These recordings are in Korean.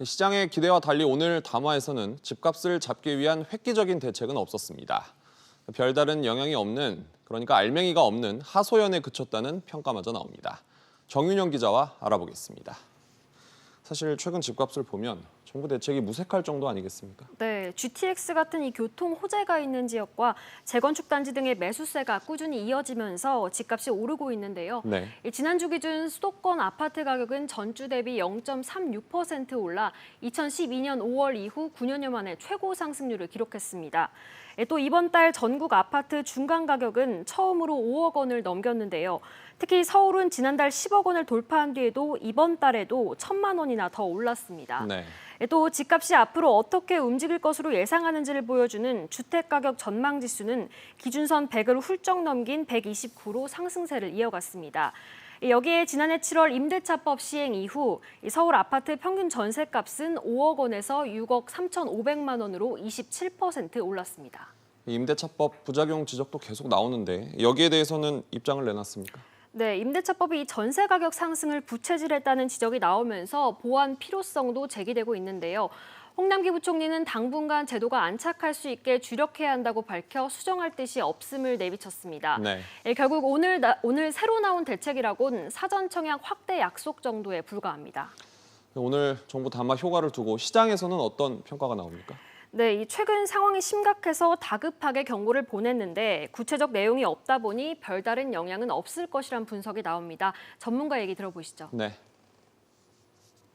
시장의 기대와 달리 오늘 담화에서는 집값을 잡기 위한 획기적인 대책은 없었습니다. 별다른 영향이 없는, 그러니까 알맹이가 없는 하소연에 그쳤다는 평가마저 나옵니다. 정윤영 기자와 알아보겠습니다. 사실 최근 집값을 보면 정부 대책이 무색할 정도 아니겠습니까? 네, GTX 같은 이 교통 호재가 있는 지역과 재건축 단지 등의 매수세가 꾸준히 이어지면서 집값이 오르고 있는데요. 네. 지난주 기준 수도권 아파트 가격은 전주 대비 0.36% 올라 2012년 5월 이후 9년여 만에 최고 상승률을 기록했습니다. 또 이번 달 전국 아파트 중간 가격은 처음으로 5억 원을 넘겼는데요. 특히 서울은 지난달 10억 원을 돌파한 뒤에도 이번 달에도 1,000만 원이나 더 올랐습니다. 네. 또 집값이 앞으로 어떻게 움직일 것으로 예상하는지를 보여주는 주택가격 전망지수는 기준선 100을 훌쩍 넘긴 129로 상승세를 이어갔습니다. 여기에 지난해 7월 임대차법 시행 이후 서울 아파트 평균 전셋값은 5억 원에서 6억 3,500만 원으로 27% 올랐습니다. 임대차법 부작용 지적도 계속 나오는데 여기에 대해서는 입장을 내놨습니까? 네, 임대차법이 전세 가격 상승을 부채질했다는 지적이 나오면서 보완 필요성도 제기되고 있는데요. 홍남기 부총리는 당분간 제도가 안착할 수 있게 주력해야 한다고 밝혀 수정할 뜻이 없음을 내비쳤습니다. 네. 결국 오늘 새로 나온 대책이라곤 사전 청약 확대 약속 정도에 불과합니다. 오늘 정부 담화 효과를 두고 시장에서는 어떤 평가가 나옵니까? 네, 이 최근 상황이 심각해서 다급하게 경고를 보냈는데 구체적 내용이 없다 보니 별다른 영향은 없을 것이란 분석이 나옵니다. 전문가 얘기 들어보시죠. 네.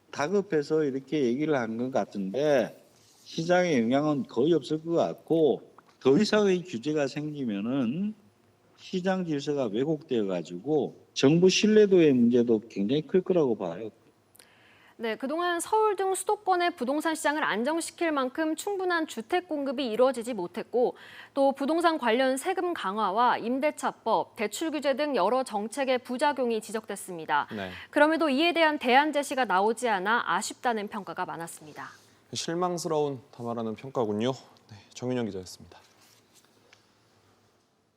다급해서 이렇게 얘기를 한 것 같은데 시장에 영향은 거의 없을 것 같고 더 이상의 규제가 생기면은 시장 질서가 왜곡되어 가지고 정부 신뢰도의 문제도 굉장히 클 거라고 봐요. 네, 그동안 서울 등 수도권의 부동산 시장을 안정시킬 만큼 충분한 주택 공급이 이루어지지 못했고 또 부동산 관련 세금 강화와 임대차법, 대출 규제 등 여러 정책의 부작용이 지적됐습니다. 네. 그럼에도 이에 대한 대안 제시가 나오지 않아 아쉽다는 평가가 많았습니다. 실망스러운 담화라는 평가군요. 네, 정윤영 기자였습니다.